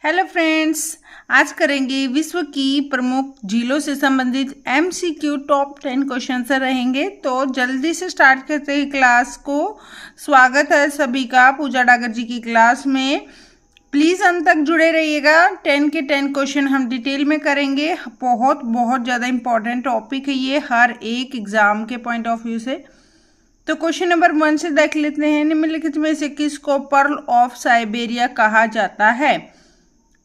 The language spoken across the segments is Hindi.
हेलो फ्रेंड्स, आज करेंगे विश्व की प्रमुख झीलों से संबंधित MCQ टॉप 10 क्वेश्चन रहेंगे। तो जल्दी से स्टार्ट करते हैं क्लास को। स्वागत है सभी का पूजा डागर जी की क्लास में। प्लीज़ अंत तक जुड़े रहिएगा। 10 के 10 क्वेश्चन हम डिटेल में करेंगे। बहुत ज़्यादा इम्पोर्टेंट टॉपिक है ये हर एक एग्ज़ाम के पॉइंट ऑफ व्यू से। तो क्वेश्चन नंबर 1 से देख लेते हैं। निम्नलिखित में से किसको पर्ल ऑफ साइबेरिया कहा जाता है?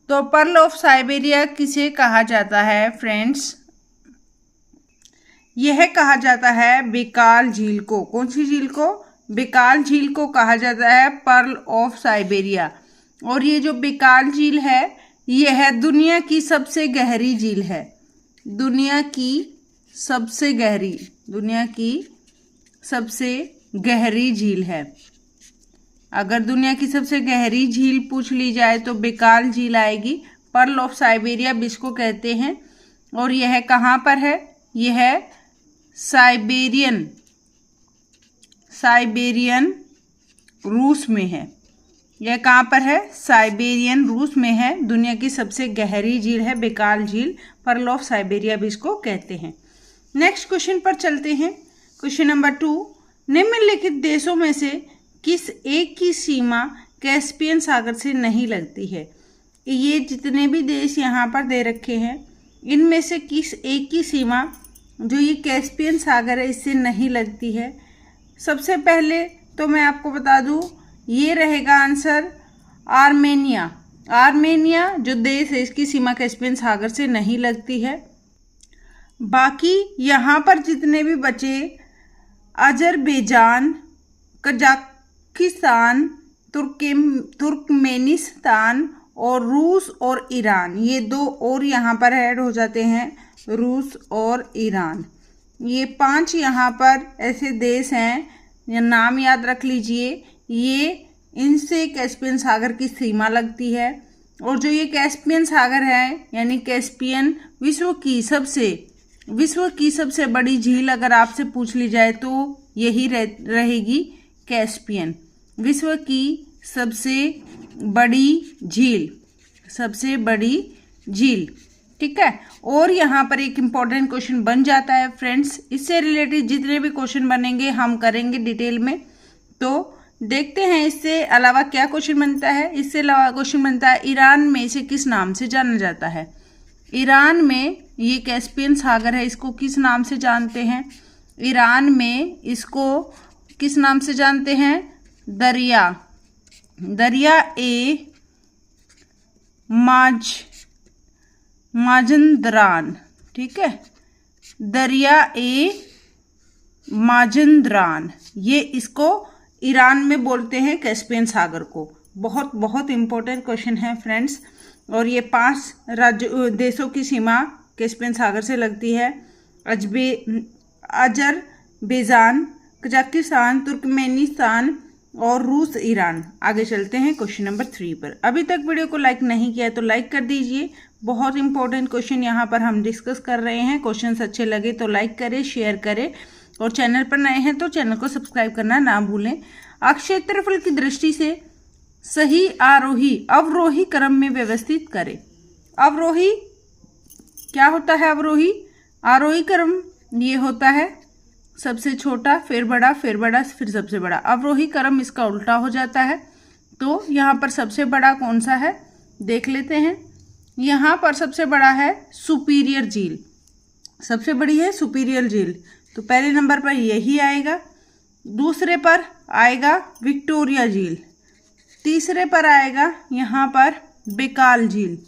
तो पर्ल ऑफ साइबेरिया किसे कहा जाता है फ्रेंड्स? यह कहा जाता है बेकाल झील को। कौन सी झील को? बेकाल झील को कहा जाता है पर्ल ऑफ साइबेरिया। और ये जो बेकाल झील है यह दुनिया की सबसे गहरी झील है। दुनिया की सबसे गहरी झील है। अगर दुनिया की सबसे गहरी झील पूछ ली जाए तो बेकाल झील आएगी। पर्ल ऑफ साइबेरिया इसको कहते हैं। और यह कहाँ पर है? यह साइबेरियन रूस में है। यह कहाँ पर है? साइबेरियन रूस में है। दुनिया की सबसे गहरी झील है बेकाल झील। पर्ल ऑफ साइबेरिया भी इसको कहते हैं। नेक्स्ट क्वेश्चन पर चलते हैं। क्वेश्चन नंबर 2, निम्नलिखित देशों में से किस एक की सीमा कैस्पियन सागर से नहीं लगती है? ये जितने भी देश यहाँ पर दे रखे हैं इनमें से किस एक की सीमा जो ये कैस्पियन सागर है इससे नहीं लगती है? सबसे पहले तो मैं आपको बता दूँ ये रहेगा आंसर आर्मेनिया। आर्मेनिया जो देश है इसकी सीमा कैस्पियन सागर से नहीं लगती है। बाकी यहाँ पर जितने भी बचे अजरबैजान, कजाकिस्तान, तुर्कमेनिस्तान और रूस और ईरान, ये दो और यहाँ पर ऐड हो जाते हैं, रूस और ईरान। ये 5 यहाँ पर ऐसे देश हैं, ये नाम याद रख लीजिए। ये इनसे कैस्पियन सागर की सीमा लगती है। और जो ये कैस्पियन सागर है यानी कैस्पियन विश्व की सबसे बड़ी झील अगर आपसे पूछ ली जाए तो यही रहेगी कैस्पियन। विश्व की सबसे बड़ी झील, ठीक है। और यहाँ पर एक इम्पॉर्टेंट क्वेश्चन बन जाता है फ्रेंड्स। इससे रिलेटेड जितने भी क्वेश्चन बनेंगे हम करेंगे डिटेल में। तो देखते हैं इससे अलावा क्या क्वेश्चन बनता है। इससे अलावा क्वेश्चन बनता है ईरान में इसे किस नाम से जाना जाता है? ईरान में ये कैस्पियन सागर है, इसको किस नाम से जानते हैं? ईरान में इसको किस नाम से जानते हैं? दरिया ए माजंद्रान, ठीक है। दरिया ए माजंद्रान, ये इसको ईरान में बोलते हैं कैस्पियन सागर को। बहुत इंपॉर्टेंट क्वेश्चन है फ्रेंड्स। और ये 5 देशों की सीमा कैस्पियन सागर से लगती है। अजरबैजान, कजाकिस्तान, तुर्कमेनिस्तान और रूस, ईरान। आगे चलते हैं क्वेश्चन नंबर 3 पर। अभी तक वीडियो को लाइक नहीं किया तो लाइक कर दीजिए। बहुत इंपॉर्टेंट क्वेश्चन यहाँ पर हम डिस्कस कर रहे हैं। क्वेश्चन अच्छे लगे तो लाइक करें, शेयर करें और चैनल पर नए हैं तो चैनल को सब्सक्राइब करना ना भूलें। क्षेत्रफल की दृष्टि से सही अवरोही क्रम में व्यवस्थित करें। अवरोही क्या होता है? आरोही क्रम ये होता है सबसे छोटा, फिर बड़ा, फिर सबसे बड़ा। अवरोही क्रम इसका उल्टा हो जाता है। तो यहाँ पर सबसे बड़ा कौन सा है देख लेते हैं। यहाँ पर सबसे बड़ा है सुपीरियर झील। सबसे बड़ी है सुपीरियर झील, तो पहले नंबर पर यही आएगा। दूसरे पर आएगा विक्टोरिया झील। तीसरे पर आएगा यहाँ पर बेकाल झील।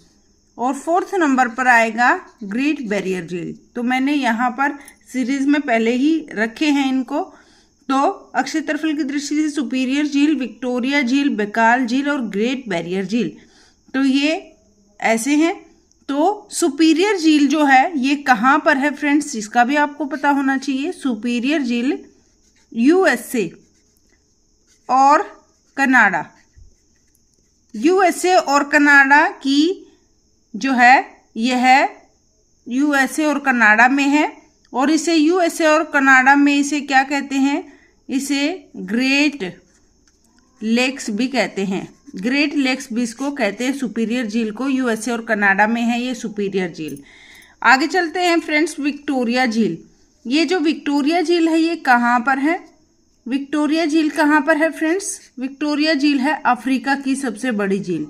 और 4th नंबर पर आएगा ग्रेट बैरियर झील। तो मैंने यहाँ पर सीरीज में पहले ही रखे हैं इनको। तो क्षेत्रफल की दृष्टि से सुपीरियर झील, विक्टोरिया झील, बेकाल झील और ग्रेट बैरियर झील, तो ये ऐसे हैं। तो सुपीरियर झील जो है ये कहाँ पर है फ्रेंड्स? इसका भी आपको पता होना चाहिए। सुपीरियर झील USA और कनाडा की जो है यह USA और कनाडा में है। और इसे USA और कनाडा में इसे क्या कहते हैं? इसे ग्रेट लेक्स भी कहते हैं। ग्रेट लेक्स बीच को कहते हैं सुपीरियर झील को, यूएसए और कनाडा में है ये सुपीरियर झील। आगे चलते हैं फ्रेंड्स, विक्टोरिया झील। ये जो विक्टोरिया झील है ये कहाँ पर है? विक्टोरिया झील कहाँ पर है फ्रेंड्स? विक्टोरिया झील है अफ्रीका की सबसे बड़ी झील।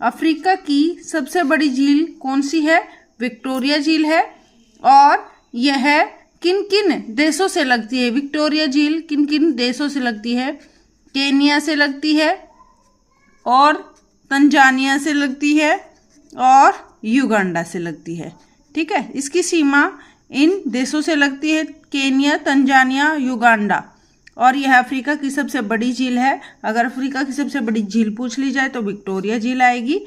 अफ्रीका की सबसे बड़ी झील कौन सी है? विक्टोरिया झील है। और यह किन किन देशों से लगती है? विक्टोरिया झील किन किन देशों से लगती है? केनिया से लगती है और तंजानिया से लगती है और युगांडा से लगती है। ठीक है, इसकी सीमा इन देशों से लगती है, केनिया, तंजानिया, युगांडा। और यह अफ्रीका की सबसे बड़ी झील है। अगर अफ्रीका की सबसे बड़ी झील पूछ ली जाए तो विक्टोरिया झील आएगी।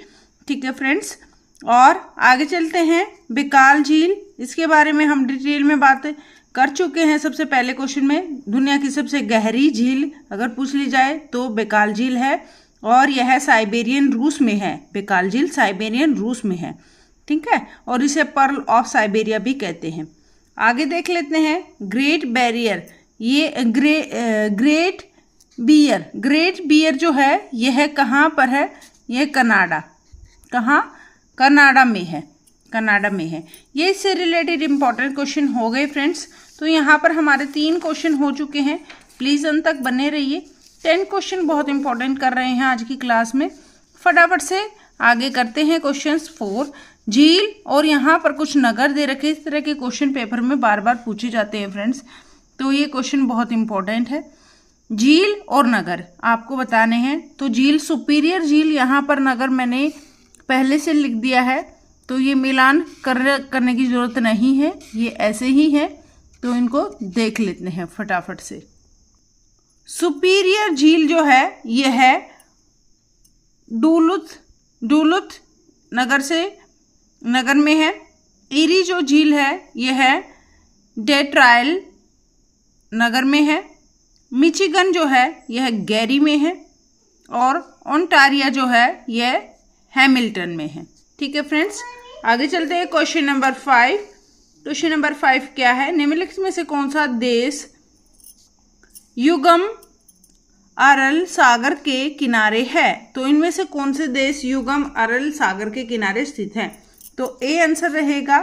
ठीक है फ्रेंड्स, और आगे चलते हैं, बेकाल झील। इसके बारे में हम डिटेल में बात कर चुके हैं सबसे पहले क्वेश्चन में। दुनिया की सबसे गहरी झील अगर पूछ ली जाए तो बेकाल झील है, और यह साइबेरियन रूस में है। बेकाल झील साइबेरियन रूस में है। ठीक है, और इसे पर्ल ऑफ साइबेरिया भी कहते हैं। आगे देख लेते हैं, ग्रेट बैरियर। ये ग्रेट बियर जो है यह कहाँ पर है? यह कनाडा। कहाँ? कनाडा में है। कनाडा में है। ये इससे रिलेटेड इंपॉर्टेंट क्वेश्चन हो गए फ्रेंड्स। तो यहाँ पर हमारे 3 क्वेश्चन हो चुके हैं। प्लीज़ अंत तक बने रहिए। 10 क्वेश्चन बहुत इंपॉर्टेंट कर रहे हैं आज की क्लास में। फटाफट से आगे करते हैं क्वेश्चंस 4। झील और यहाँ पर कुछ नगर दे रखे, इस तरह के क्वेश्चन पेपर में बार बार पूछे जाते हैं फ्रेंड्स, तो ये क्वेश्चन बहुत इंपॉर्टेंट है। झील और नगर आपको बताने हैं। तो झील, सुपीरियर झील, यहाँ पर नगर मैंने पहले से लिख दिया है, तो ये मिलान करने की ज़रूरत नहीं है, ये ऐसे ही है। तो इनको देख लेते हैं फटाफट से। सुपीरियर झील जो है यह है डुलुथ नगर में है। एरी जो झील है यह है डेट्रायल नगर में है। मिचिगन जो है यह गैरी में है, और ओंटारिया जो है यह हैमिल्टन में है। ठीक है फ्रेंड्स, आगे चलते हैं क्वेश्चन नंबर 5। क्वेश्चन नंबर 5 क्या है? निम्नलिखित में से कौन सा देश युगम अरल सागर के किनारे है? तो इनमें से कौन से देश युगम अरल सागर के किनारे स्थित हैं? तो ए आंसर रहेगा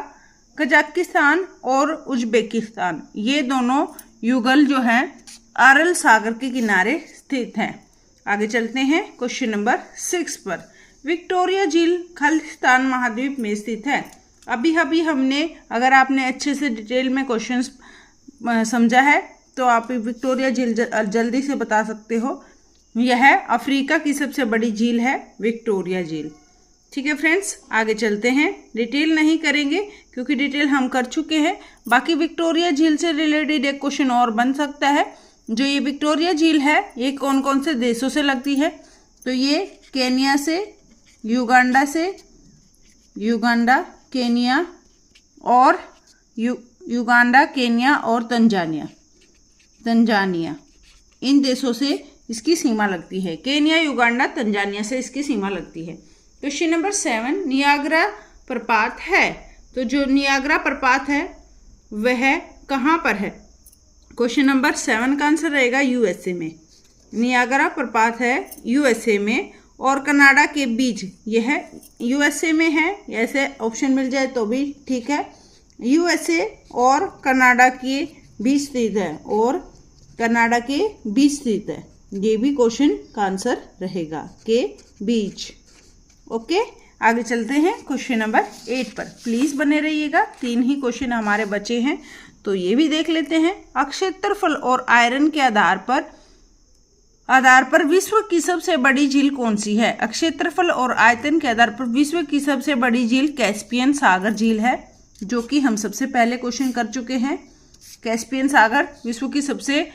कजाकिस्तान और उज्बेकिस्तान। ये दोनों युगल जो हैं अरल सागर के किनारे स्थित हैं। आगे चलते हैं क्वेश्चन नंबर 6 पर। विक्टोरिया झील खालिस्तान महाद्वीप में स्थित है। अभी हमने, अगर आपने अच्छे से डिटेल में क्वेश्चंस समझा है तो आप विक्टोरिया झील जल्दी से बता सकते हो। यह अफ्रीका की सबसे बड़ी झील है विक्टोरिया झील। ठीक है फ्रेंड्स, आगे चलते हैं। डिटेल नहीं करेंगे क्योंकि डिटेल हम कर चुके हैं। बाकी विक्टोरिया झील से रिलेटेड एक क्वेश्चन और बन सकता है। जो ये विक्टोरिया झील है ये कौन कौन से देशों से लगती है? तो ये केनिया से, युगांडा, केनिया और युगांडा, केनिया और तंजानिया, इन देशों से इसकी सीमा लगती है। केनिया, युगांडा, तंजानिया से इसकी सीमा लगती है। क्वेश्चन नंबर 7, नियाग्रा प्रपात है। तो जो नियाग्रा प्रपात है वह कहाँ पर है? क्वेश्चन नंबर 7 का आंसर रहेगा यूएसए में। नियाग्रा प्रपात है यूएसए में और कनाडा के बीच। यह यूएसए में है, ऐसे ऑप्शन मिल जाए तो भी ठीक है। यूएसए और कनाडा के बीच स्थित है, और कनाडा के बीच स्थित है। ये भी क्वेश्चन का आंसर रहेगा, के बीच। ओके, आगे चलते हैं क्वेश्चन नंबर 8 पर। प्लीज़ बने रहिएगा, 3 ही क्वेश्चन हमारे बचे हैं तो ये भी देख लेते हैं। क्षेत्रफल और आयरन के आधार पर विश्व की सबसे बड़ी झील कौन सी है? क्षेत्रफल और आयतन के आधार पर विश्व की सबसे बड़ी झील कैस्पियन सागर झील है, जो कि हम सबसे पहले क्वेश्चन कर चुके हैं। कैस्पियन सागर विश्व की सबसे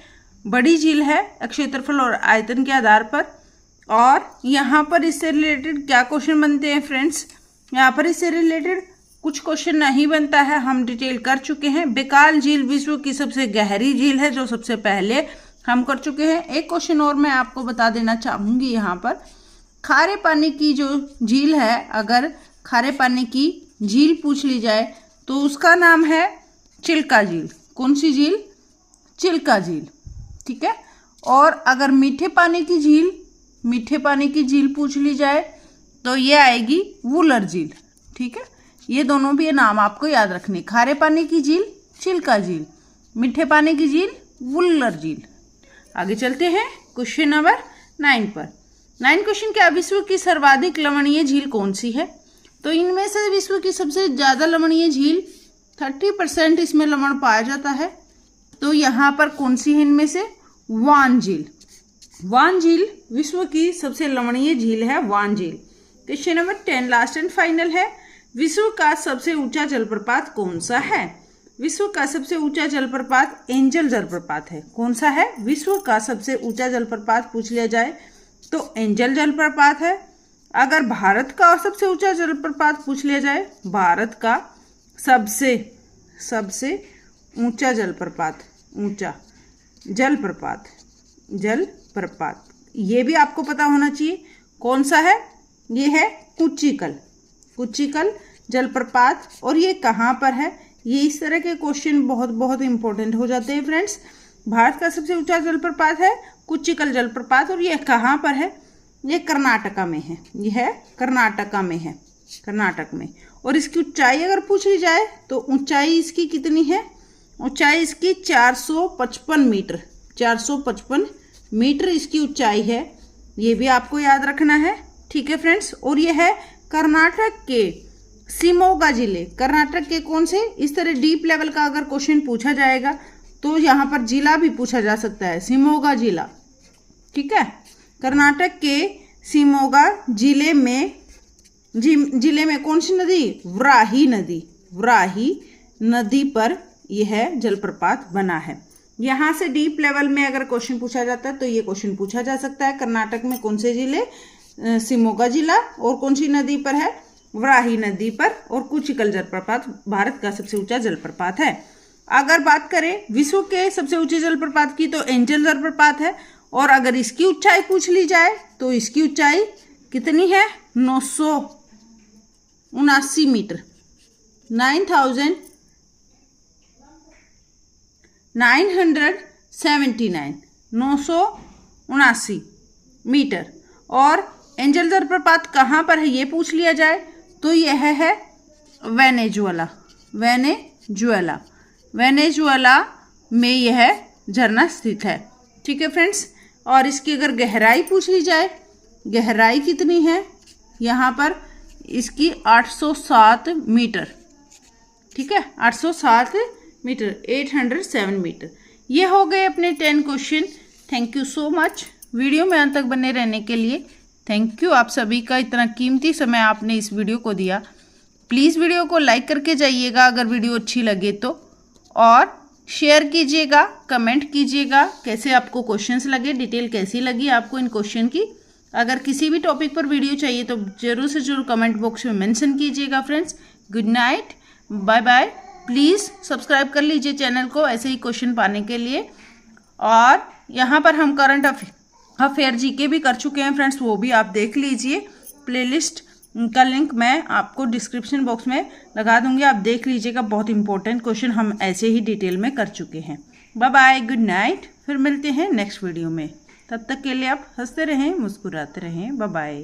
बड़ी झील है क्षेत्रफल और आयतन के आधार पर। और यहाँ पर इससे रिलेटेड क्या क्वेश्चन बनते हैं फ्रेंड्स? यहाँ पर इससे रिलेटेड कुछ क्वेश्चन नहीं बनता है, हम डिटेल कर चुके हैं। बेकाल झील विश्व की सबसे गहरी झील है, जो सबसे पहले हम कर चुके हैं। एक क्वेश्चन और मैं आपको बता देना चाहूँगी यहाँ पर। खारे पानी की जो झील है, अगर खारे पानी की झील पूछ ली जाए तो उसका नाम है चिल्का झील। कौन सी झील? चिल्का झील। ठीक है। और अगर मीठे पानी की झील मीठे पानी की झील पूछ ली जाए तो ये आएगी वुलर झील। ठीक है, ये दोनों भी नाम आपको याद रखने, खारे पानी की झील चिल्का झील, मीठे पानी की झील वुलर झील। आगे चलते हैं क्वेश्चन नंबर 9 पर। 9 क्वेश्चन, क्या विश्व की सर्वाधिक लवणीय झील कौन सी है? तो इनमें से विश्व की सबसे ज़्यादा लवणीय झील 30% इसमें लवण पाया जाता है। तो यहाँ पर कौन सी है इनमें से? वान झील। वान झील विश्व की सबसे लवणीय झील है, वान झील। Question number 10 last and final है। विश्व का सबसे ऊंचा जलप्रपात कौन सा है? विश्व का सबसे ऊंचा जलप्रपात एंजल जलप्रपात है। कौन सा है? विश्व का सबसे ऊंचा जलप्रपात पूछ लिया जाए तो एंजल जलप्रपात है। अगर भारत का सबसे ऊंचा जलप्रपात पूछ लिया जाए, भारत का सबसे ऊंचा जलप्रपात, ऊंचा जलप्रपात ये भी आपको पता होना चाहिए कौन सा है। ये है कुचिकल जलप्रपात। और ये कहाँ पर है? ये इस तरह के क्वेश्चन बहुत इंपॉर्टेंट हो जाते हैं फ्रेंड्स। भारत का सबसे ऊंचा जलप्रपात है कुचिकल जलप्रपात, और ये कहाँ पर है? ये कर्नाटका में है। यह है कर्नाटका में है, कर्नाटक में। और इसकी ऊंचाई अगर पूछी जाए तो ऊंचाई इसकी कितनी है? ऊंचाई इसकी 455 मीटर, 455 मीटर इसकी ऊंचाई है। ये भी आपको याद रखना है। ठीक है फ्रेंड्स, और ये है कर्नाटक के शिमोगा जिले। कर्नाटक के कौन से? इस तरह डीप लेवल का अगर क्वेश्चन पूछा जाएगा तो यहाँ पर जिला भी पूछा जा सकता है, शिमोगा जिला। ठीक है, कर्नाटक के शिमोगा जिले में कौन सी नदी? व्राही नदी पर यह जलप्रपात बना है। यहाँ से डीप लेवल में अगर क्वेश्चन पूछा जाता है तो ये क्वेश्चन पूछा जा सकता है। कर्नाटक में कौन से जिले? शिमोगा जिला। और कौन सी नदी पर है? व्राही नदी पर। और कुचिकल जलप्रपात भारत का सबसे ऊंचा जलप्रपात है। अगर बात करें विश्व के सबसे ऊंचे जलप्रपात की तो एंजल जलप्रपात है। और अगर इसकी ऊंचाई पूछ ली जाए तो इसकी ऊंचाई कितनी है? 979 मीटर, 979 मीटर। और एंजल जलप्रपात कहाँ पर है ये पूछ लिया जाए तो यह है वेनेजुएला में यह झरना स्थित है। ठीक है फ्रेंड्स, और इसकी अगर गहराई पूछ ली जाए, गहराई कितनी है? यहाँ पर इसकी 807 मीटर। ठीक है, 807 मीटर, 807 मीटर। ये हो गए अपने 10 question. Thank you so much video में अंत तक बने रहने के लिए। थैंक यू आप सभी का, इतना कीमती समय आपने इस वीडियो को दिया। प्लीज़ वीडियो को लाइक करके जाइएगा अगर वीडियो अच्छी लगे तो, और शेयर कीजिएगा, कमेंट कीजिएगा कैसे आपको क्वेश्चंस लगे, डिटेल कैसी लगी आपको इन क्वेश्चन की। अगर किसी भी टॉपिक पर वीडियो चाहिए तो जरूर से जरूर कमेंट बॉक्स में मेंशन कीजिएगा friends. Good night, bye bye. Please subscribe कर लीजिए चैनल को ऐसे ही क्वेश्चन पाने के लिए। और यहाँ पर हम करंट अफेयर जीके भी कर चुके हैं फ्रेंड्स, वो भी आप देख लीजिए। प्लेलिस्ट का लिंक मैं आपको डिस्क्रिप्शन बॉक्स में लगा दूंगी, आप देख लीजिएगा। बहुत इंपॉर्टेंट क्वेश्चन हम ऐसे ही डिटेल में कर चुके हैं। Bye bye, good night. फिर मिलते हैं नेक्स्ट वीडियो में। तब तक के लिए आप हंसते रहें, मुस्कुराते रहें। Bye bye.